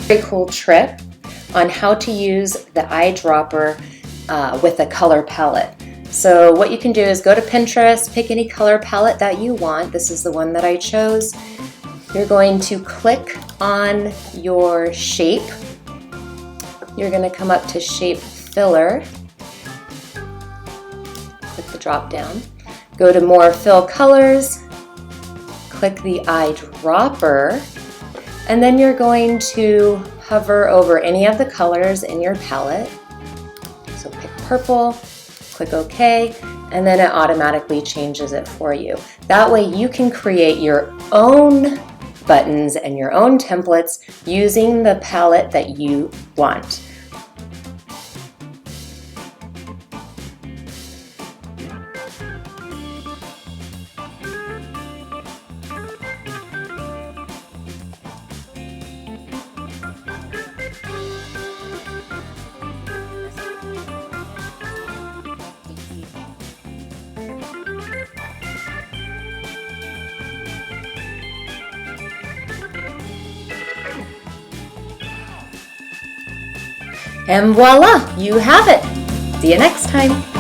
Very cool trick on how to use the eyedropper with a color palette. So what you can do is go to Pinterest, pick any color palette that you want. This is the one that I chose. You're going to click on your shape. You're going to come up to Shape Filler. Click the drop down. Go to More Fill Colors. Click the eyedropper. And then you're going to hover over any of the colors in your palette. So pick purple, click OK, and then it automatically changes it for you. That way you can create your own buttons and your own templates using the palette that you want. And voila, you have it. See you next time.